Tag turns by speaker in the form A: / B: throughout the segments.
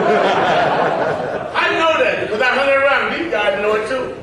A: I know that because I hung around. These guys know it too.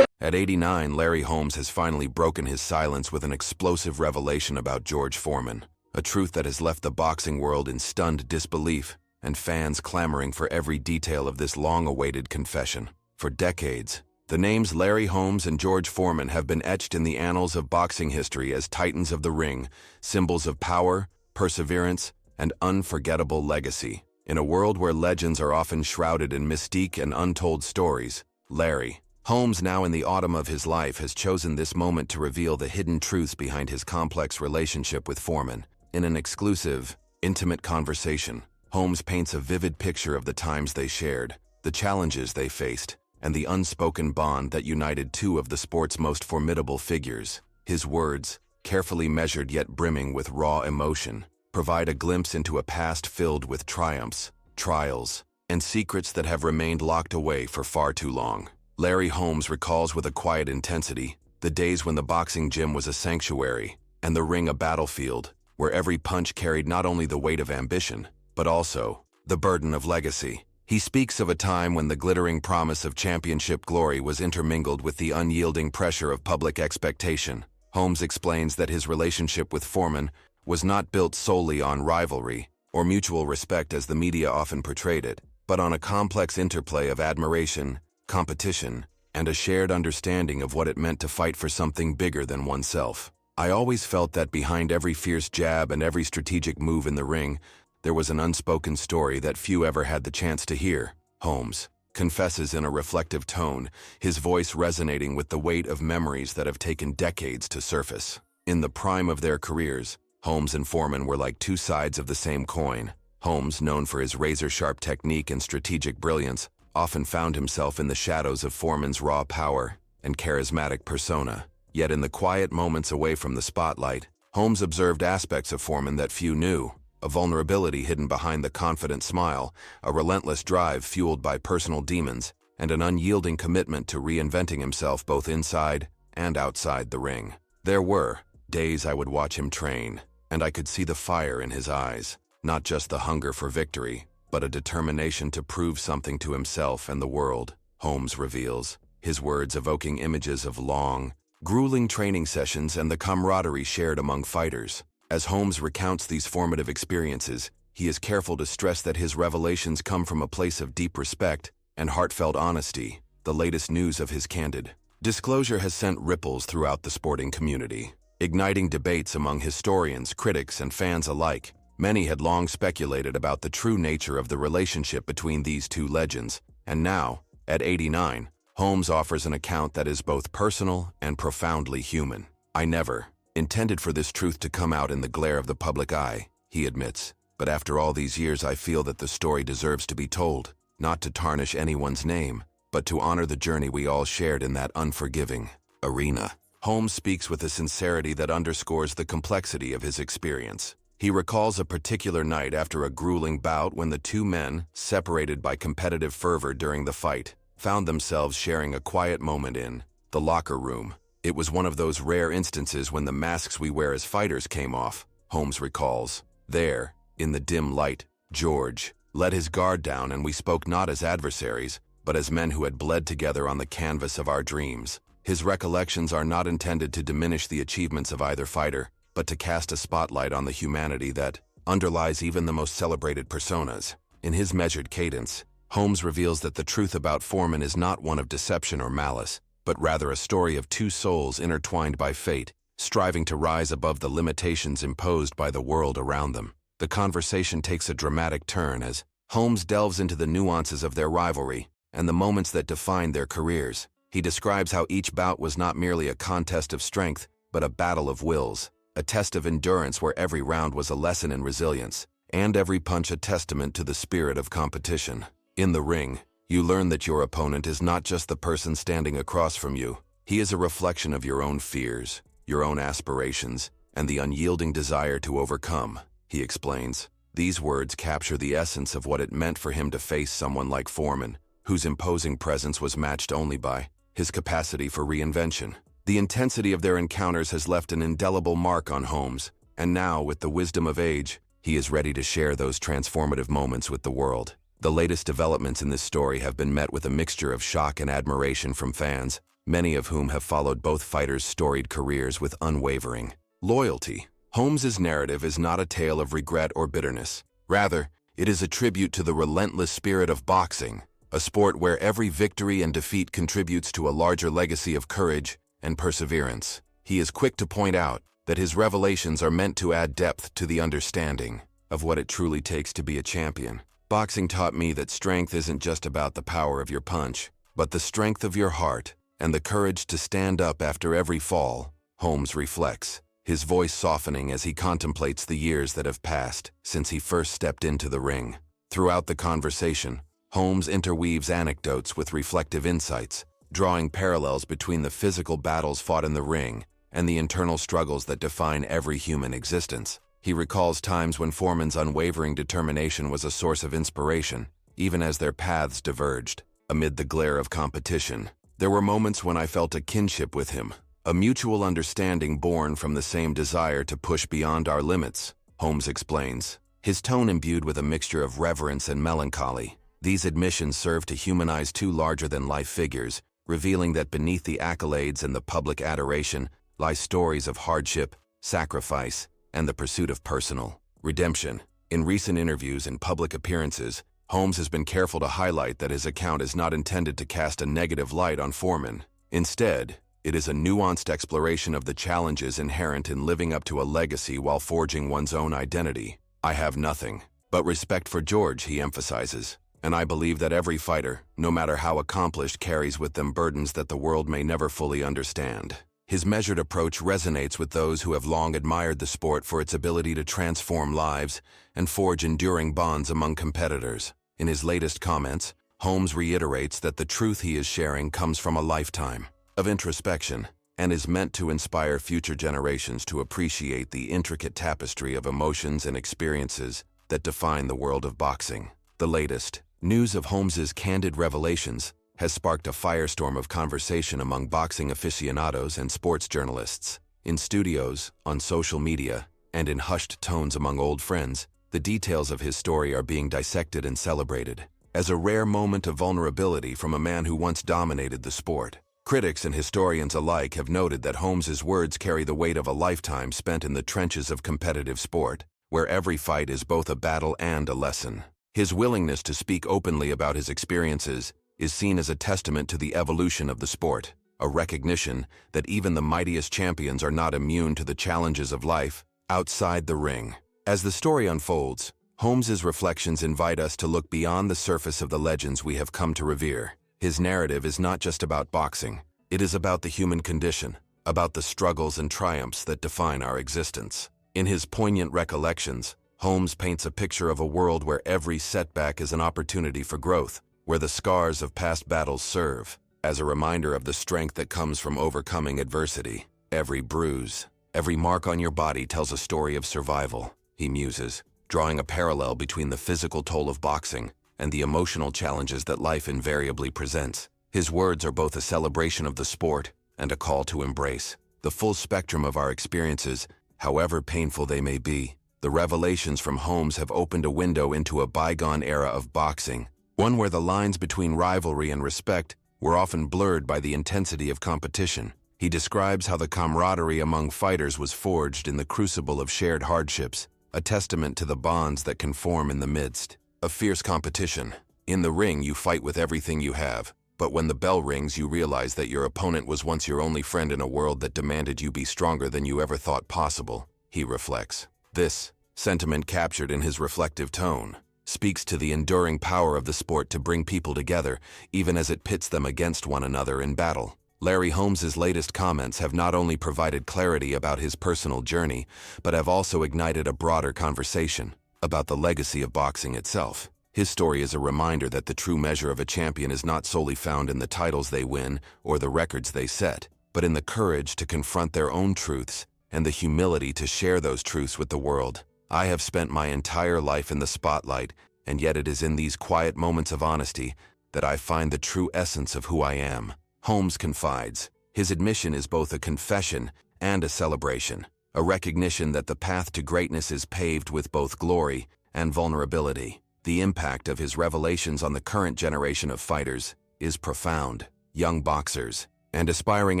B: At 89, Larry Holmes has finally broken his silence with an explosive revelation about George Foreman, a truth that has left the boxing world in stunned disbelief and fans clamoring for every detail of this long-awaited confession. For decades, the names Larry Holmes and George Foreman have been etched in the annals of boxing history as titans of the ring, symbols of power, perseverance, and unforgettable legacy. In a world where legends are often shrouded in mystique and untold stories, Larry Holmes, now in the autumn of his life, has chosen this moment to reveal the hidden truths behind his complex relationship with Foreman. In an exclusive, intimate conversation, Holmes paints a vivid picture of the times they shared, the challenges they faced, and the unspoken bond that united two of the sport's most formidable figures. His words, carefully measured yet brimming with raw emotion, provide a glimpse into a past filled with triumphs, trials, and secrets that have remained locked away for far too long. Larry Holmes recalls with a quiet intensity the days when the boxing gym was a sanctuary and the ring a battlefield, where every punch carried not only the weight of ambition, but also the burden of legacy. He speaks of a time when the glittering promise of championship glory was intermingled with the unyielding pressure of public expectation. Holmes explains that his relationship with Foreman was not built solely on rivalry or mutual respect as the media often portrayed it, but on a complex interplay of admiration, competition, and a shared understanding of what it meant to fight for something bigger than oneself. I always felt that behind every fierce jab and every strategic move in the ring, there was an unspoken story that few ever had the chance to hear. Holmes confesses in a reflective tone, his voice resonating with the weight of memories that have taken decades to surface. In the prime of their careers, Holmes and Foreman were like two sides of the same coin. Holmes, known for his razor-sharp technique and strategic brilliance, often found himself in the shadows of Foreman's raw power and charismatic persona. Yet in the quiet moments away from the spotlight, Holmes observed aspects of Foreman that few knew: a vulnerability hidden behind the confident smile, a relentless drive fueled by personal demons, and an unyielding commitment to reinventing himself both inside and outside the ring. There were days I would watch him train, and I could see the fire in his eyes, not just the hunger for victory, but a determination to prove something to himself and the world. Holmes reveals, his words evoking images of long, grueling training sessions and the camaraderie shared among fighters. As Holmes recounts these formative experiences, he is careful to stress that his revelations come from a place of deep respect and heartfelt honesty. The latest news of his candid disclosure has sent ripples throughout the sporting community, igniting debates among historians, critics, and fans alike. Many had long speculated about the true nature of the relationship between these two legends, and now, at 89, Holmes offers an account that is both personal and profoundly human. "I never intended for this truth to come out in the glare of the public eye," he admits, "but after all these years I feel that the story deserves to be told, not to tarnish anyone's name, but to honor the journey we all shared in that unforgiving arena." Holmes speaks with a sincerity that underscores the complexity of his experience. He recalls a particular night after a grueling bout when the two men, separated by competitive fervor during the fight, found themselves sharing a quiet moment in the locker room. "It was one of those rare instances when the masks we wear as fighters came off," Holmes recalls. "There, in the dim light, George let his guard down and we spoke not as adversaries, but as men who had bled together on the canvas of our dreams." His recollections are not intended to diminish the achievements of either fighter, but to cast a spotlight on the humanity that underlies even the most celebrated personas. In his measured cadence, Holmes reveals that the truth about Foreman is not one of deception or malice, but rather a story of two souls intertwined by fate, striving to rise above the limitations imposed by the world around them. The conversation takes a dramatic turn as Holmes delves into the nuances of their rivalry and the moments that defined their careers. He describes how each bout was not merely a contest of strength, but a battle of wills, a test of endurance where every round was a lesson in resilience, and every punch a testament to the spirit of competition. In the ring, you learn that your opponent is not just the person standing across from you. He is a reflection of your own fears, your own aspirations, and the unyielding desire to overcome, he explains. These words capture the essence of what it meant for him to face someone like Foreman, whose imposing presence was matched only by his capacity for reinvention. The intensity of their encounters has left an indelible mark on Holmes, and now, with the wisdom of age, he is ready to share those transformative moments with the world. The latest developments in this story have been met with a mixture of shock and admiration from fans, many of whom have followed both fighters' storied careers with unwavering loyalty. Holmes's narrative is not a tale of regret or bitterness. Rather, it is a tribute to the relentless spirit of boxing, a sport where every victory and defeat contributes to a larger legacy of courage and perseverance. He is quick to point out that his revelations are meant to add depth to the understanding of what it truly takes to be a champion. Boxing taught me that strength isn't just about the power of your punch, but the strength of your heart and the courage to stand up after every fall, Holmes reflects, his voice softening as he contemplates the years that have passed since he first stepped into the ring. Throughout the conversation, Holmes interweaves anecdotes with reflective insights, drawing parallels between the physical battles fought in the ring and the internal struggles that define every human existence. He recalls times when Foreman's unwavering determination was a source of inspiration, even as their paths diverged. Amid the glare of competition, there were moments when I felt a kinship with him, a mutual understanding born from the same desire to push beyond our limits, Holmes explains, his tone imbued with a mixture of reverence and melancholy. These admissions serve to humanize two larger-than-life figures, revealing that beneath the accolades and the public adoration lie stories of hardship, sacrifice, and the pursuit of personal redemption. In recent interviews and public appearances, Holmes has been careful to highlight that his account is not intended to cast a negative light on Foreman. Instead, it is a nuanced exploration of the challenges inherent in living up to a legacy while forging one's own identity. I have nothing but respect for George, he emphasizes, and I believe that every fighter, no matter how accomplished, carries with them burdens that the world may never fully understand. His measured approach resonates with those who have long admired the sport for its ability to transform lives and forge enduring bonds among competitors. In his latest comments, Holmes reiterates that the truth he is sharing comes from a lifetime of introspection and is meant to inspire future generations to appreciate the intricate tapestry of emotions and experiences that define the world of boxing. The latest news of Holmes's candid revelations has sparked a firestorm of conversation among boxing aficionados and sports journalists. In studios, on social media, and in hushed tones among old friends, the details of his story are being dissected and celebrated as a rare moment of vulnerability from a man who once dominated the sport. Critics and historians alike have noted that Holmes's words carry the weight of a lifetime spent in the trenches of competitive sport, where every fight is both a battle and a lesson. His willingness to speak openly about his experiences is seen as a testament to the evolution of the sport, a recognition that even the mightiest champions are not immune to the challenges of life outside the ring. As the story unfolds, Holmes's reflections invite us to look beyond the surface of the legends we have come to revere. His narrative is not just about boxing. It is about the human condition, about the struggles and triumphs that define our existence. In his poignant recollections, Holmes paints a picture of a world where every setback is an opportunity for growth, where the scars of past battles serve as a reminder of the strength that comes from overcoming adversity. Every bruise, every mark on your body tells a story of survival, he muses, drawing a parallel between the physical toll of boxing and the emotional challenges that life invariably presents. His words are both a celebration of the sport and a call to embrace the full spectrum of our experiences, however painful they may be. The revelations from Holmes have opened a window into a bygone era of boxing, one where the lines between rivalry and respect were often blurred by the intensity of competition. He describes how the camaraderie among fighters was forged in the crucible of shared hardships, a testament to the bonds that can form in the midst of fierce competition. In the ring, you fight with everything you have, but when the bell rings, you realize that your opponent was once your only friend in a world that demanded you be stronger than you ever thought possible, he reflects. This sentiment, captured in his reflective tone, speaks to the enduring power of the sport to bring people together, even as it pits them against one another in battle. Larry Holmes's latest comments have not only provided clarity about his personal journey, but have also ignited a broader conversation about the legacy of boxing itself. His story is a reminder that the true measure of a champion is not solely found in the titles they win or the records they set, but in the courage to confront their own truths and the humility to share those truths with the world. I have spent my entire life in the spotlight, and yet it is in these quiet moments of honesty that I find the true essence of who I am, Holmes confides. His admission is both a confession and a celebration, a recognition that the path to greatness is paved with both glory and vulnerability. The impact of his revelations on the current generation of fighters is profound. Young boxers and aspiring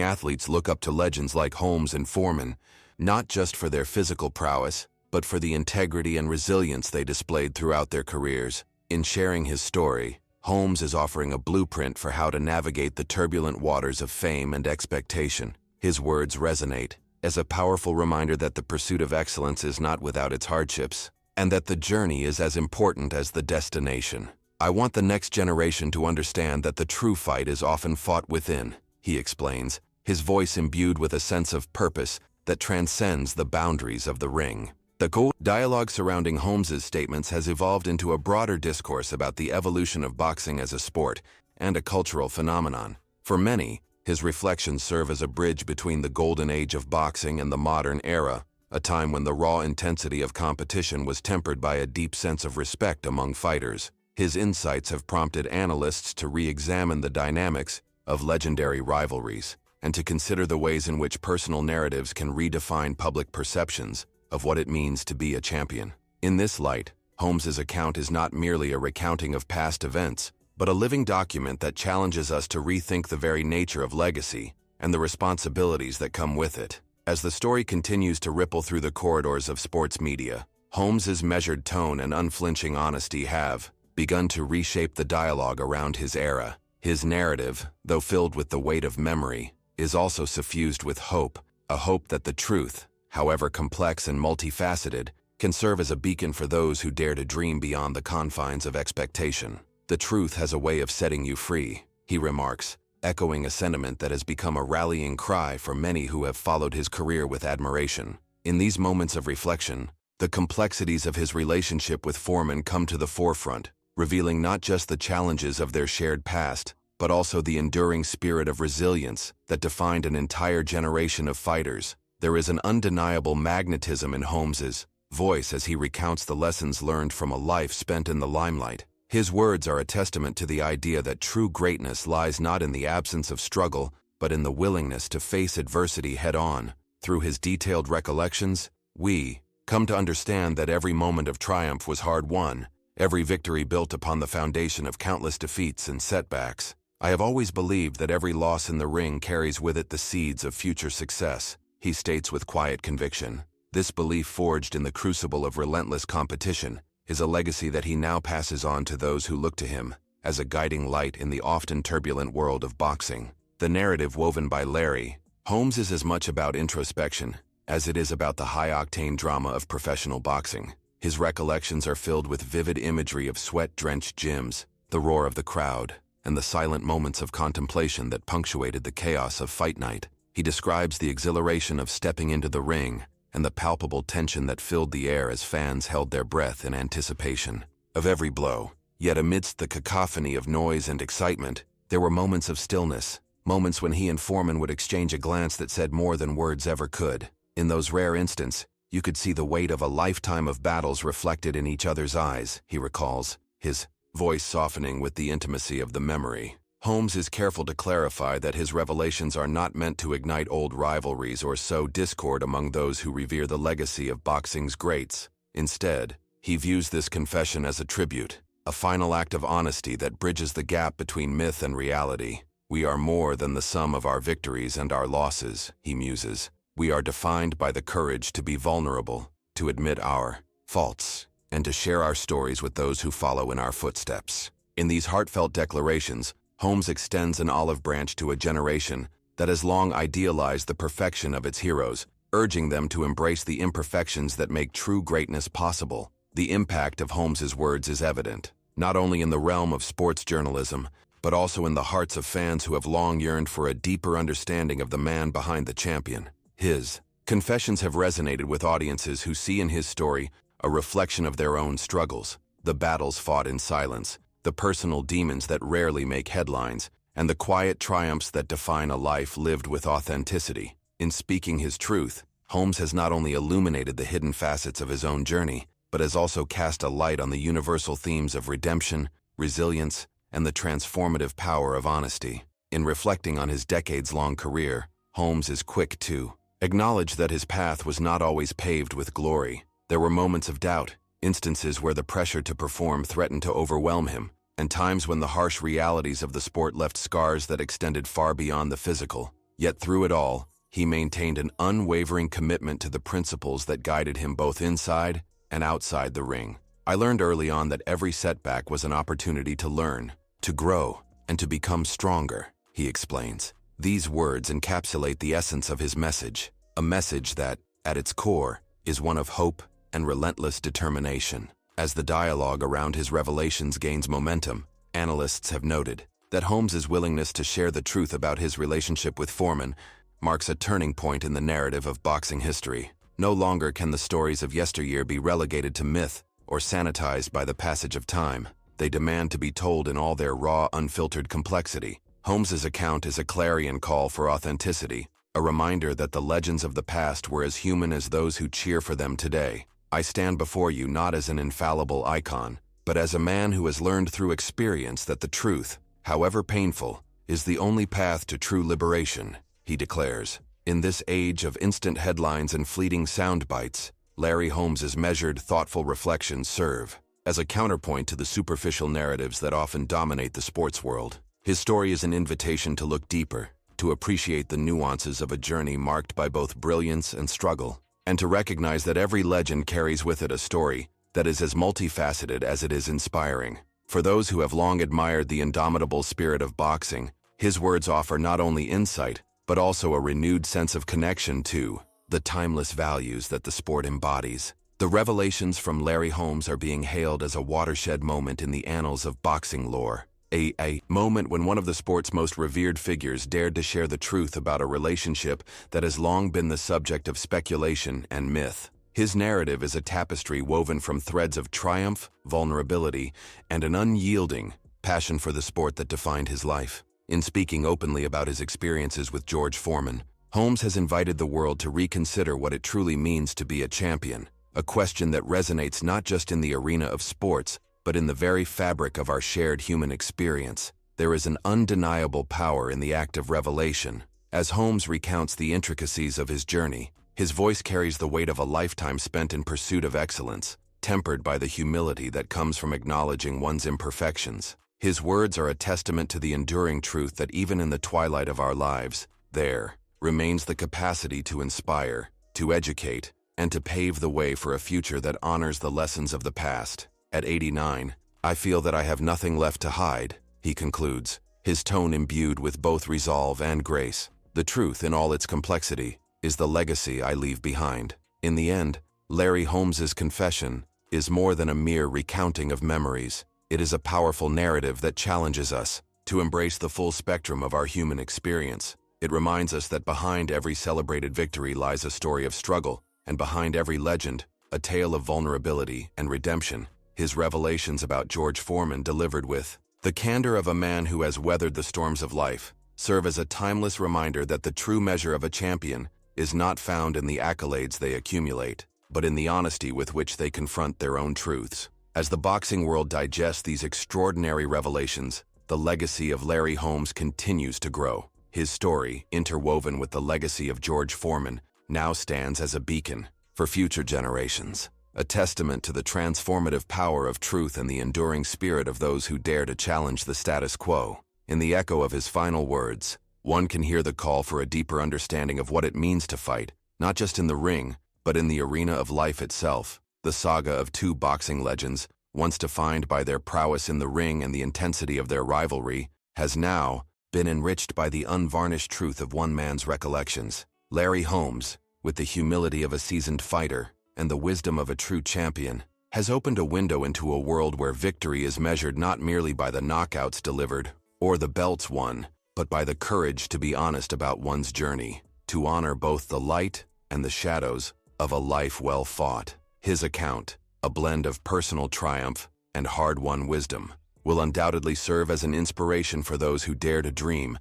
B: athletes look up to legends like Holmes and Foreman, not just for their physical prowess, but for the integrity and resilience they displayed throughout their careers. In sharing his story, Holmes is offering a blueprint for how to navigate the turbulent waters of fame and expectation. His words resonate as a powerful reminder that the pursuit of excellence is not without its hardships, and that the journey is as important as the destination. "I want the next generation to understand that the true fight is often fought within," he explains, his voice imbued with a sense of purpose that transcends the boundaries of the ring. The dialogue surrounding Holmes's statements has evolved into a broader discourse about the evolution of boxing as a sport and a cultural phenomenon. For many, his reflections serve as a bridge between the golden age of boxing and the modern era, a time when the raw intensity of competition was tempered by a deep sense of respect among fighters. His insights have prompted analysts to re-examine the dynamics of legendary rivalries and to consider the ways in which personal narratives can redefine public perceptions of what it means to be a champion. In this light, Holmes's account is not merely a recounting of past events, but a living document that challenges us to rethink the very nature of legacy and the responsibilities that come with it. As the story continues to ripple through the corridors of sports media, Holmes's measured tone and unflinching honesty have begun to reshape the dialogue around his era. His narrative, though filled with the weight of memory, is also suffused with hope, a hope that the truth, however complex and multifaceted, can serve as a beacon for those who dare to dream beyond the confines of expectation. "The truth has a way of setting you free," he remarks, echoing a sentiment that has become a rallying cry for many who have followed his career with admiration. In these moments of reflection, the complexities of his relationship with Foreman come to the forefront, revealing not just the challenges of their shared past, but also the enduring spirit of resilience that defined an entire generation of fighters. There is an undeniable magnetism in Holmes's voice as he recounts the lessons learned from a life spent in the limelight. His words are a testament to the idea that true greatness lies not in the absence of struggle, but in the willingness to face adversity head-on. Through his detailed recollections, we come to understand that every moment of triumph was hard-won, every victory built upon the foundation of countless defeats and setbacks. "I have always believed that every loss in the ring carries with it the seeds of future success," he states with quiet conviction. This belief, forged in the crucible of relentless competition, is a legacy that he now passes on to those who look to him as a guiding light in the often turbulent world of boxing. The narrative woven by Larry Holmes is as much about introspection as it is about the high-octane drama of professional boxing. His recollections are filled with vivid imagery of sweat-drenched gyms, the roar of the crowd, and the silent moments of contemplation that punctuated the chaos of fight night. He describes the exhilaration of stepping into the ring and the palpable tension that filled the air as fans held their breath in anticipation of every blow. Yet amidst the cacophony of noise and excitement, there were moments of stillness, moments when he and Foreman would exchange a glance that said more than words ever could. In those rare instants, you could see the weight of a lifetime of battles reflected in each other's eyes, he recalls, his voice softening with the intimacy of the memory. Holmes is careful to clarify that his revelations are not meant to ignite old rivalries or sow discord among those who revere the legacy of boxing's greats. Instead, he views this confession as a tribute, a final act of honesty that bridges the gap between myth and reality. "We are more than the sum of our victories and our losses," he muses. "We are defined by the courage to be vulnerable, to admit our faults, and to share our stories with those who follow in our footsteps." In these heartfelt declarations, Holmes extends an olive branch to a generation that has long idealized the perfection of its heroes, urging them to embrace the imperfections that make true greatness possible. The impact of Holmes's words is evident, not only in the realm of sports journalism, but also in the hearts of fans who have long yearned for a deeper understanding of the man behind the champion. His confessions have resonated with audiences who see in his story a reflection of their own struggles, the battles fought in silence, the personal demons that rarely make headlines, and the quiet triumphs that define a life lived with authenticity. In speaking his truth, Holmes has not only illuminated the hidden facets of his own journey, but has also cast a light on the universal themes of redemption, resilience, and the transformative power of honesty. In reflecting on his decades-long career, Holmes is quick to acknowledged that his path was not always paved with glory. There were moments of doubt, instances where the pressure to perform threatened to overwhelm him, and times when the harsh realities of the sport left scars that extended far beyond the physical. Yet through it all, he maintained an unwavering commitment to the principles that guided him both inside and outside the ring. I learned early on that every setback was an opportunity to learn, to grow, and to become stronger, he explains. These words encapsulate the essence of his message, a message that, at its core, is one of hope and relentless determination. As the dialogue around his revelations gains momentum, analysts have noted that Holmes's willingness to share the truth about his relationship with Foreman marks a turning point in the narrative of boxing history. No longer can the stories of yesteryear be relegated to myth or sanitized by the passage of time. They demand to be told in all their raw, unfiltered complexity. Holmes's account is a clarion call for authenticity, a reminder that the legends of the past were as human as those who cheer for them today. I stand before you not as an infallible icon, but as a man who has learned through experience that the truth, however painful, is the only path to true liberation, he declares. In this age of instant headlines and fleeting sound bites, Larry Holmes's measured, thoughtful reflections serve as a counterpoint to the superficial narratives that often dominate the sports world. His story is an invitation to look deeper, to appreciate the nuances of a journey marked by both brilliance and struggle, and to recognize that every legend carries with it a story that is as multifaceted as it is inspiring. For those who have long admired the indomitable spirit of boxing, his words offer not only insight, but also a renewed sense of connection to the timeless values that the sport embodies. The revelations from Larry Holmes are being hailed as a watershed moment in the annals of boxing lore. A moment when one of the sport's most revered figures dared to share the truth about a relationship that has long been the subject of speculation and myth. His narrative is a tapestry woven from threads of triumph, vulnerability, and an unyielding passion for the sport that defined his life. In speaking openly about his experiences with George Foreman, Holmes has invited the world to reconsider what it truly means to be a champion, a question that resonates not just in the arena of sports, but in the very fabric of our shared human experience. There is an undeniable power in the act of revelation. As Holmes recounts the intricacies of his journey, his voice carries the weight of a lifetime spent in pursuit of excellence, tempered by the humility that comes from acknowledging one's imperfections. His words are a testament to the enduring truth that even in the twilight of our lives, there remains the capacity to inspire, to educate, and to pave the way for a future that honors the lessons of the past. At 89, I feel that I have nothing left to hide, he concludes, his tone imbued with both resolve and grace. The truth, in all its complexity, is the legacy I leave behind. In the end, Larry Holmes's confession is more than a mere recounting of memories. It is a powerful narrative that challenges us to embrace the full spectrum of our human experience. It reminds us that behind every celebrated victory lies a story of struggle, and behind every legend, a tale of vulnerability and redemption. His revelations about George Foreman, delivered with the candor of a man who has weathered the storms of life, serve as a timeless reminder that the true measure of a champion is not found in the accolades they accumulate, but in the honesty with which they confront their own truths. As the boxing world digests these extraordinary revelations, the legacy of Larry Holmes continues to grow. His story, interwoven with the legacy of George Foreman, now stands as a beacon for future generations, a testament to the transformative power of truth and the enduring spirit of those who dare to challenge the status quo. In the echo of his final words, one can hear the call for a deeper understanding of what it means to fight, not just in the ring, but in the arena of life itself. The saga of two boxing legends, once defined by their prowess in the ring and the intensity of their rivalry, has now been enriched by the unvarnished truth of one man's recollections. Larry Holmes, with the humility of a seasoned fighter and the wisdom of a true champion, has opened a window into a world where victory is measured not merely by the knockouts delivered or the belts won, but by the courage to be honest about one's journey, to honor both the light and the shadows of a life well fought. His account, a blend of personal triumph and hard-won wisdom, will undoubtedly serve as an inspiration for those who dare to dream,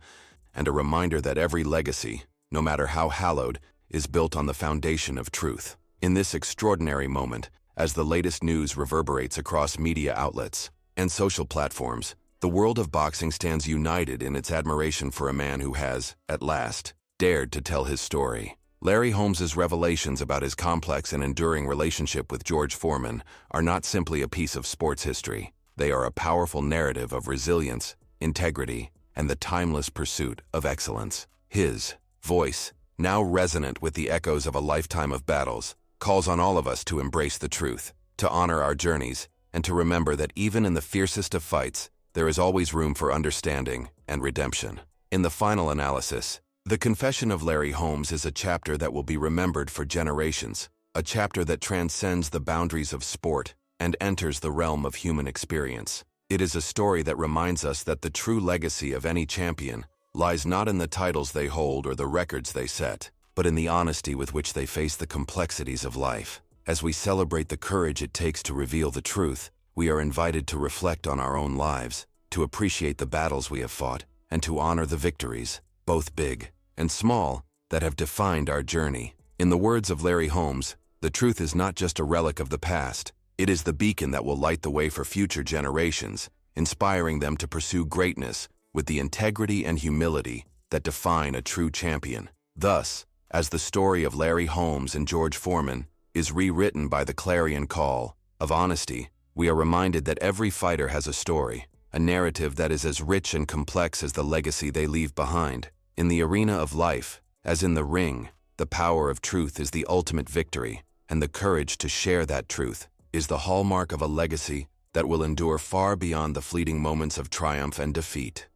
B: and a reminder that every legacy, no matter how hallowed, is built on the foundation of truth. In this extraordinary moment, as the latest news reverberates across media outlets and social platforms, the world of boxing stands united in its admiration for a man who has, at last, dared to tell his story. Larry Holmes's revelations about his complex and enduring relationship with George Foreman are not simply a piece of sports history. They are a powerful narrative of resilience, integrity, and the timeless pursuit of excellence. His voice, now resonant with the echoes of a lifetime of battles, calls on all of us to embrace the truth, to honor our journeys, and to remember that even in the fiercest of fights, there is always room for understanding and redemption. In the final analysis, the Confession of Larry Holmes is a chapter that will be remembered for generations, a chapter that transcends the boundaries of sport and enters the realm of human experience. It is a story that reminds us that the true legacy of any champion lies not in the titles they hold or the records they set, but in the honesty with which they face the complexities of life. As we celebrate the courage it takes to reveal the truth, we are invited to reflect on our own lives, to appreciate the battles we have fought, and to honor the victories, both big and small, that have defined our journey. In the words of Larry Holmes, the truth is not just a relic of the past, it is the beacon that will light the way for future generations, inspiring them to pursue greatness with the integrity and humility that define a true champion. Thus, as the story of Larry Holmes and George Foreman is rewritten by the clarion call of honesty, we are reminded that every fighter has a story, a narrative that is as rich and complex as the legacy they leave behind. In the arena of life, as in the ring, the power of truth is the ultimate victory, and the courage to share that truth is the hallmark of a legacy that will endure far beyond the fleeting moments of triumph and defeat.